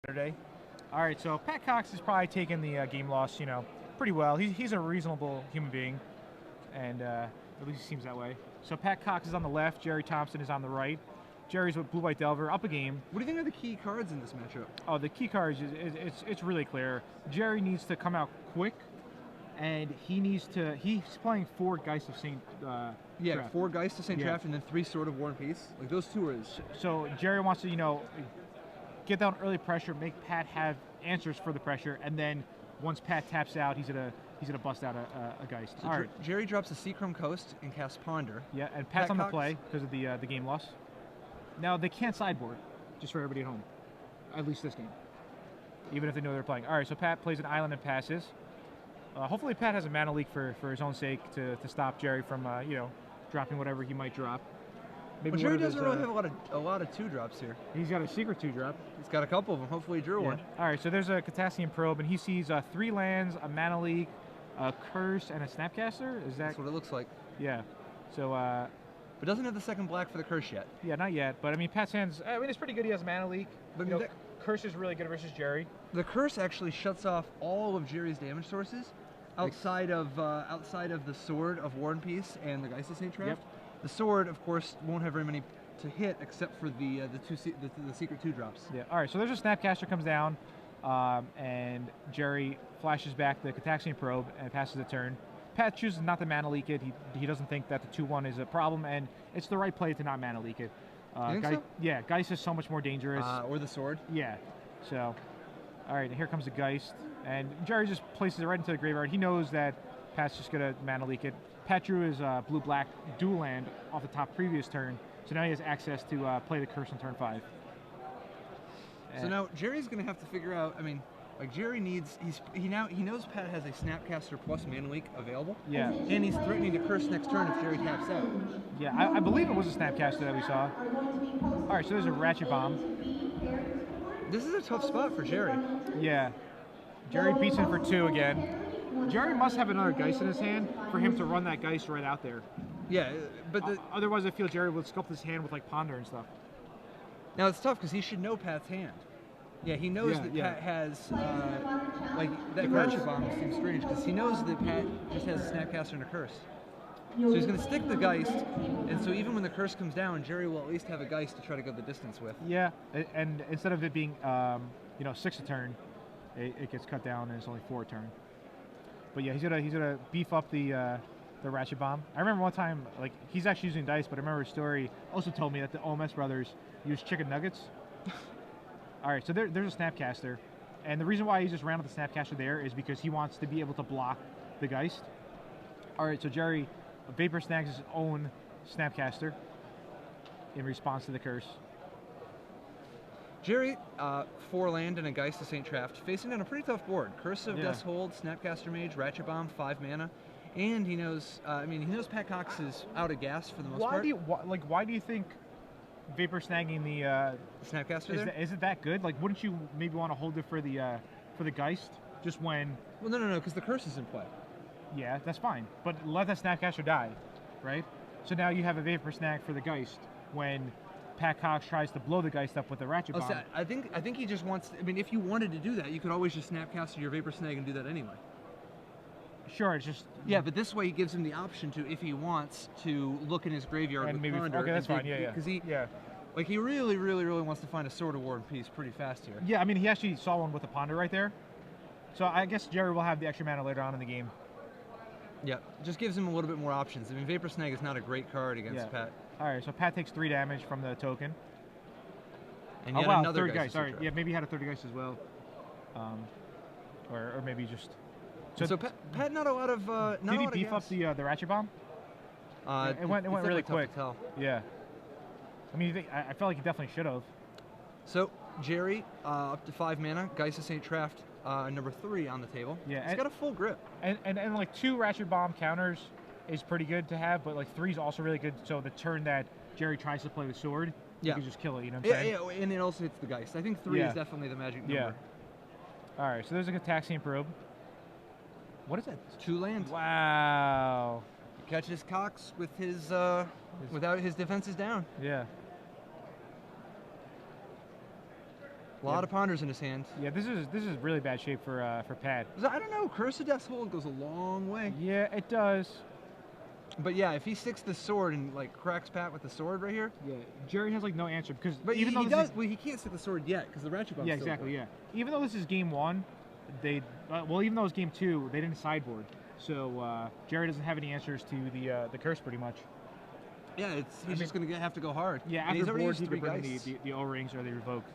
Saturday. All right, so Pat Cox is probably taking the game loss, pretty well. He's a reasonable human being, and at least he seems that way. So Pat Cox is on the left, Gerry Thompson is on the right. Jerry's with Blue White Delver, up a game. What do you think are the key cards in this matchup? Oh, the key cards it's really clear. Gerry needs to come out quick, and he's playing 4 Geist of St. Yeah, 4 Geist of St. Traft and then 3 Sword of War and Peace. Like those 2 are his. So Gerry wants to, get down early pressure, make Pat have answers for the pressure, and then once Pat taps out, he's gonna bust out a Geist. So All right. Gerry drops a Seachrome Coast and casts Ponder. Yeah, and Pat's on the play because of the game loss. Now they can't sideboard, just for everybody at home, at least this game, even if they know they're playing. All right, so Pat plays an island and passes. Hopefully Pat has a mana leak for his own sake to stop Gerry from dropping whatever he might drop. Maybe Gerry doesn't really have a lot of 2-drops here. He's got a secret 2-drop. He's got a couple of them. Hopefully he drew one. All right, so there's a Catassian Probe, and he sees 3 lands, a mana leak, a curse, and a Snapcaster. That's what it looks like. Yeah. So. But doesn't have the second black for the curse yet. Yeah, not yet. But I mean, Pat's hands. I mean, it's pretty good. He has mana leak. But curse is really good versus Gerry. The curse actually shuts off all of Gerry's damage sources, outside of the Sword of War and Peace and the Geist of St. Traft. Yep. The sword, of course, won't have very many to hit except for the secret 2-drops. Yeah. All right. So there's a Snapcaster comes down, and Gerry flashes back the Cataxian Probe and passes the turn. Pat chooses not to mana leak it. He doesn't think that the 2/1 is a problem, and it's the right play to not mana leak it. You think so? Yeah, Geist is so much more dangerous. Or the sword. Yeah. So, all right, here comes the Geist, and Gerry just places it right into the graveyard. He knows that Pat's just gonna mana leak it. Pat drew his blue-black dual land off the top previous turn, so now he has access to play the curse on turn 5. So now Gerry's gonna have to figure out. I mean, like Gerry needs, he knows Pat has a Snapcaster plus mana leak available. Yeah. And he's threatening to curse next turn if Gerry taps out. Yeah, I believe it was a Snapcaster that we saw. All right, so there's a Ratchet Bomb. This is a tough spot for Gerry. Yeah. Gerry beats him for 2 again. Gerry must have another Geist in his hand for him to run that Geist right out there. Yeah, but otherwise I feel Gerry would sculpt his hand with like Ponder and stuff. Now it's tough because he should know Pat's hand. Yeah, he knows that Pat has, like, that Ratchet Bomb seems strange because he knows that Pat just has a Snapcaster and a curse. So he's going to stick the Geist, and so even when the curse comes down, Gerry will at least have a Geist to try to go the distance with. Yeah, and instead of it being, 6 a turn, it gets cut down and it's only 4 a turn. But yeah, he's gonna beef up the Ratchet Bomb. I remember one time, like, he's actually using dice, but I remember a story also told me that the OMS brothers use chicken nuggets. All right, so there's a Snapcaster, and the reason why he just ran with the Snapcaster there is because he wants to be able to block the Geist. All right, so Gerry Vapor snags his own Snapcaster in response to the curse. Gerry, 4 land and a Geist of St. Traft, facing on a pretty tough board. Curse of Death's Hold, Snapcaster Mage, Ratchet Bomb, 5 mana, and he knows. He knows Pat Cox is out of gas for the most part. Why do you think Vapor snagging the Snapcaster is it that good? Like, wouldn't you maybe want to hold it for the Geist just when? Well, no, because the curse is in play. Yeah, that's fine, but let that Snapcaster die, right? So now you have a Vapor snag for the Geist when Pat Cox tries to blow the Geist up with the Ratchet Bomb. I think he just wants. I mean, if you wanted to do that, you could always just Snapcaster your Vapor snag and do that anyway. Sure, it's just but this way he gives him the option to, if he wants, to look in his graveyard and with maybe Ponder. Okay, that's fine. Yeah, because he really, really, really wants to find a Sword of War and Peace pretty fast here. Yeah, I mean, he actually saw one with a Ponder right there, so I guess Gerry will have the extra mana later on in the game. Yeah, just gives him a little bit more options. I mean, Vapor Snag is not a great card against Pat. All right, so Pat takes 3 damage from the token. And yet another third Geist. All right, yeah, maybe he had a third Geist as well, or maybe just. So Pat not a lot of. Did he beef up the Ratchet Bomb? It went really quick. Yeah. I mean, I felt like he definitely should have. So Gerry, up to 5 mana, Geist of St. Traft, number 3 on the table. Yeah, he's got a full grip. And like 2 Ratchet Bomb counters is pretty good to have, but like 3 is also really good. So the turn that Gerry tries to play the sword, you can just kill it. You know what I'm saying? Yeah, and it also hits the Geist. I think 3 is definitely the magic number. Yeah. All right, so there's a Cataxian Probe. What is it? 2 lands. Wow. He catches Cox with his without his defenses down. Yeah. A lot of ponders in his hand. Yeah, this is really bad shape for Pat. I don't know. Curse of Death's Hold goes a long way. Yeah, it does. But yeah, if he sticks the sword and like cracks Pat with the sword right here. Yeah, Gerry has like no answer because. But even though he does, well, he can't stick the sword yet because the ratchet bomb. Yeah, exactly. Yeah, even though this is game 1, they well, even though it's game 2, they didn't sideboard, so Gerry doesn't have any answers to the curse pretty much. Yeah, he's just gonna have to go hard. Yeah, after after board, he could bring the O-rings or they revoke.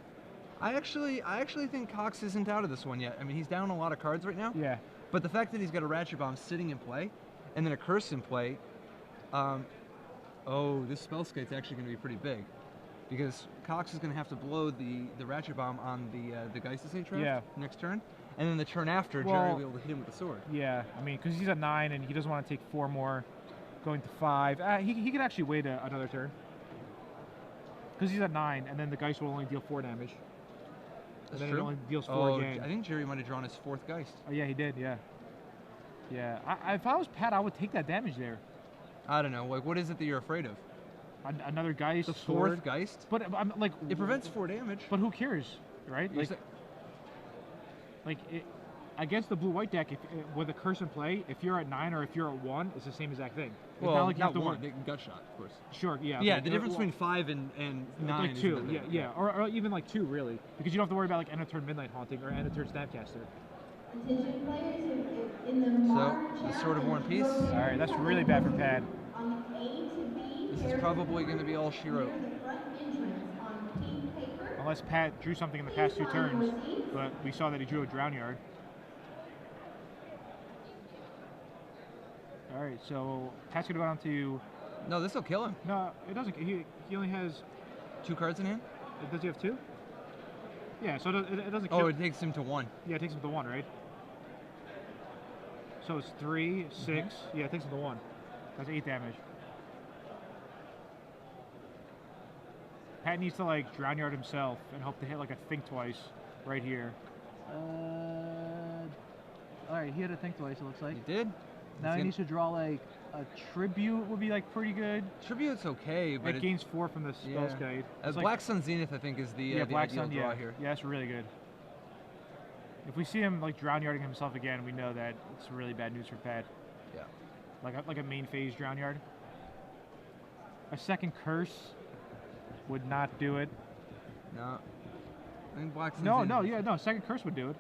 I actually think Cox isn't out of this one yet. I mean, he's down a lot of cards right now. Yeah. But the fact that he's got a ratchet bomb sitting in play, and then a curse in play, oh, this Spellskite's actually going to be pretty big, because Cox is going to have to blow the ratchet bomb on the Geist of St. Traft next turn, and then the turn after, Gerry will be able to hit him with the sword. Yeah, I mean, because he's at 9 and he doesn't want to take 4 more, going to 5. He could actually wait another turn, because he's at 9, and then the Geist will only deal 4 damage. That's and then true. it only deals 4 again. I think Gerry might have drawn his 4th Geist. Oh yeah, he did. Yeah. Yeah. If I was Pat, I would take that damage there. I don't know. Like, what is it that you're afraid of? Another Geist. The 4th Geist. But I'm like. It prevents 4 damage. But who cares, right? Against the blue-white deck, with a curse in play, if you're at 9 or if you're at 1, it's the same exact thing. It's well, not like you have not to 1. They can gut shot, of course. Sure. Yeah. Yeah. The difference between 5 and 9 like 2. is Yeah. Or even like 2, really, because you don't have to worry about like end of turn Midnight Haunting or end of turn Snapcaster. So the Sword of War and Peace. All right, that's really bad for Pat. This is probably going to be all she wrote. Unless Pat drew something in the past 2 turns, but we saw that he drew a Drown Yard. All right, so Pat's gonna go down to. No, this will kill him. No, it doesn't. He only has 2 cards in hand. Does he have 2? Yeah, so it doesn't. Oh, it takes him to 1. Yeah, it takes him to 1, right? So it's 3, 6. Yeah, it takes him to 1. That's 8 damage. Pat needs to like Drown Yard himself and hope to hit like a Think Twice right here. All right, he had a Think Twice. It looks like. He did. Now he needs to draw like a Tribute would be like pretty good. Tribute's okay, but it gains 4 from the Spellskite. As like, Black Sun Zenith, I think is the Black ideal Sun, draw here. Yeah, that's really good. If we see him like Drown Yarding himself again, we know that it's really bad news for Pat. Yeah. Like a main phase Drown Yard. A second Curse would not do it. No. I think Black Sun No, second Curse would do it.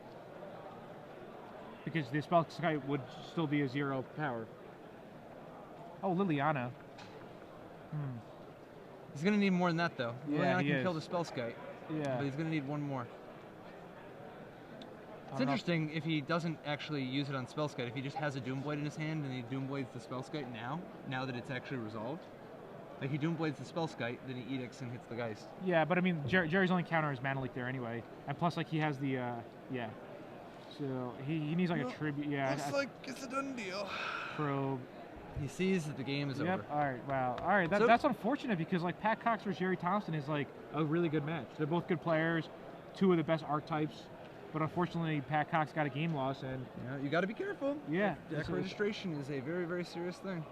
Because the Spellskite would still be a 0 power. Oh, Liliana. He's going to need more than that, though. Yeah, Liliana can kill the Spellskite. Yeah. But he's going to need 1 more. It's interesting if he doesn't actually use it on Spellskite. If he just has a Doomblade in his hand and he Doomblades the Spellskite now that it's actually resolved. Like he Doomblades the Spellskite, then he Edicts and hits the Geist. Yeah, but I mean, Gerry's only counter is Mana Leak there anyway. And plus, like, he has the, So he needs like a tribute. Yeah. Looks like it's a done deal. Probe. He sees that the game is over. All right. Wow. All right. That's unfortunate because like Pat Cox versus Gerry Thompson is like a really good match. They're both good players, 2 of the best archetypes. But unfortunately, Pat Cox got a game loss, and you got to be careful. Yeah. Deck registration is a very, very serious thing.